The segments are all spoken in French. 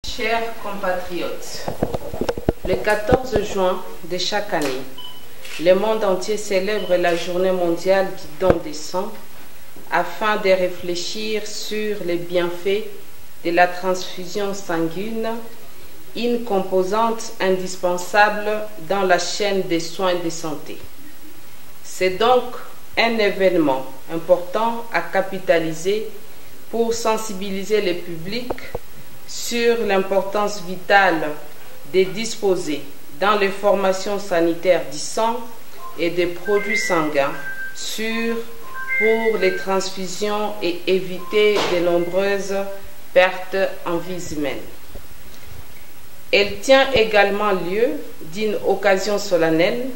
Chers compatriotes, le 14 juin de chaque année, le monde entier célèbre la journée mondiale du don de sang afin de réfléchir sur les bienfaits de la transfusion sanguine, une composante indispensable dans la chaîne des soins de santé. C'est donc un événement important à capitaliser pour sensibiliser le public sur l'importance vitale de disposer dans les formations sanitaires du sang et des produits sanguins sûrs pour les transfusions et éviter de nombreuses pertes en vies humaines. Elle tient également lieu d'une occasion solennelle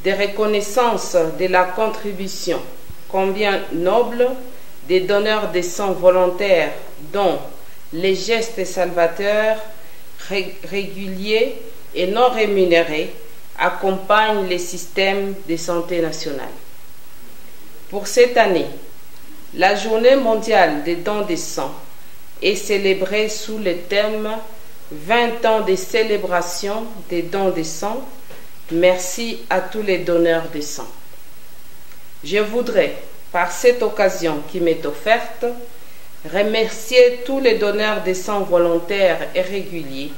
de reconnaissance de la contribution combien noble des donneurs de sang volontaires dont les gestes salvateurs réguliers et non rémunérés accompagnent les systèmes de santé nationale. Pour cette année, la Journée mondiale des dons de sang est célébrée sous le thème 20 ans de célébration des dons de sang. Merci à tous les donneurs de sang. Je voudrais, par cette occasion qui m'est offerte, remercier tous les donneurs de sang volontaires et réguliers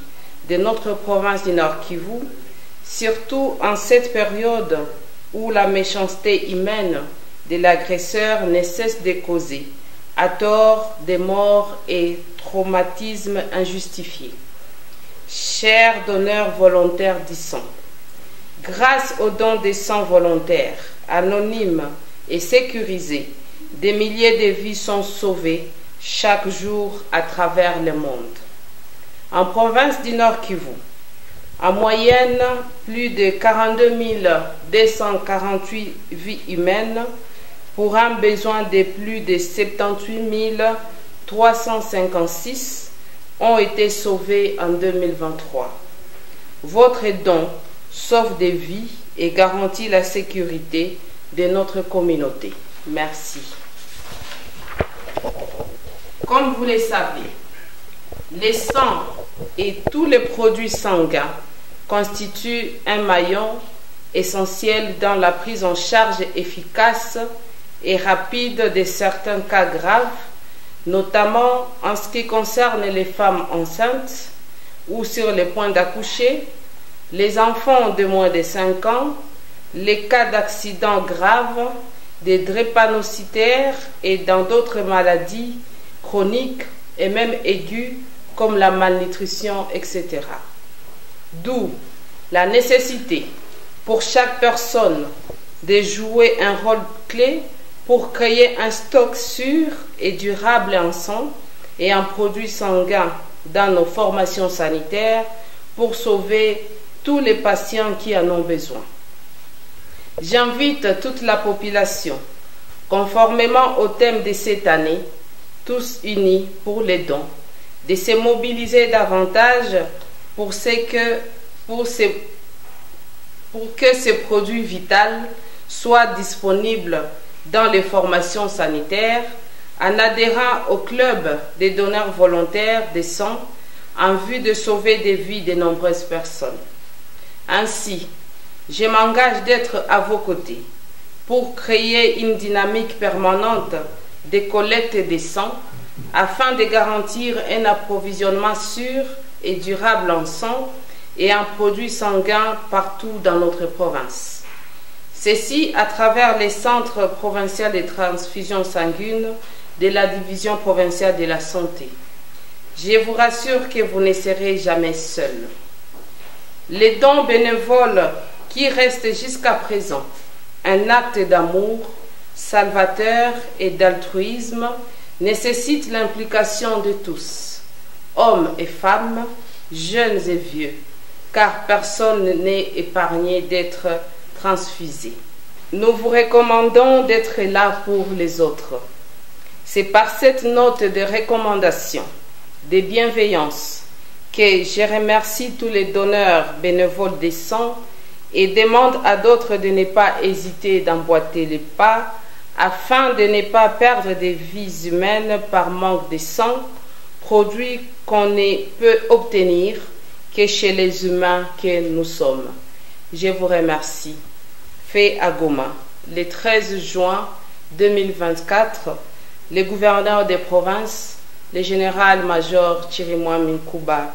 de notre province du Nord Kivu, surtout en cette période où la méchanceté humaine de l'agresseur ne cesse de causer, à tort, des morts et traumatismes injustifiés. Chers donneurs volontaires du sang, grâce aux dons de sang volontaires, anonymes et sécurisés, des milliers de vies sont sauvées chaque jour à travers le monde. En province du Nord Kivu, en moyenne, plus de 42 248 vies humaines pour un besoin de plus de 78 356 ont été sauvées en 2023. Votre don sauve des vies et garantit la sécurité de notre communauté. Merci. Comme vous le savez, le sang et tous les produits sanguins constituent un maillon essentiel dans la prise en charge efficace et rapide de certains cas graves, notamment en ce qui concerne les femmes enceintes ou sur le point d'accoucher, les enfants de moins de 5 ans, les cas d'accidents graves, des drépanocytaires et dans d'autres maladies chroniques et même aiguës comme la malnutrition, etc. D'où la nécessité pour chaque personne de jouer un rôle clé pour créer un stock sûr et durable en sang et en produits sanguins dans nos formations sanitaires pour sauver tous les patients qui en ont besoin. J'invite toute la population, conformément au thème de cette année, tous unis pour les dons, de se mobiliser davantage pour que ces produits vitaux soient disponibles dans les formations sanitaires en adhérant au club des donneurs volontaires de sang en vue de sauver des vies de nombreuses personnes. Ainsi, je m'engage d'être à vos côtés pour créer une dynamique permanente de collecte de sang afin de garantir un approvisionnement sûr et durable en sang et en produits sanguins partout dans notre province. Ceci à travers les centres provinciaux de transfusion sanguine de la Division provinciale de la santé. Je vous rassure que vous ne serez jamais seuls. Les dons bénévoles qui restent jusqu'à présent un acte d'amour, salvateur et d'altruisme nécessitent l'implication de tous, hommes et femmes, jeunes et vieux, car personne n'est épargné d'être transfusé. Nous vous recommandons d'être là pour les autres. C'est par cette note de recommandation, de bienveillance, que je remercie tous les donneurs bénévoles de sang et demande à d'autres de ne pas hésiter d'emboîter les pas afin de ne pas perdre des vies humaines par manque de sang, produit qu'on ne peut obtenir que chez les humains que nous sommes. Je vous remercie. Fait à Goma, le 13 juin 2024, le gouverneur des provinces, le général-major Chirimwami Kuba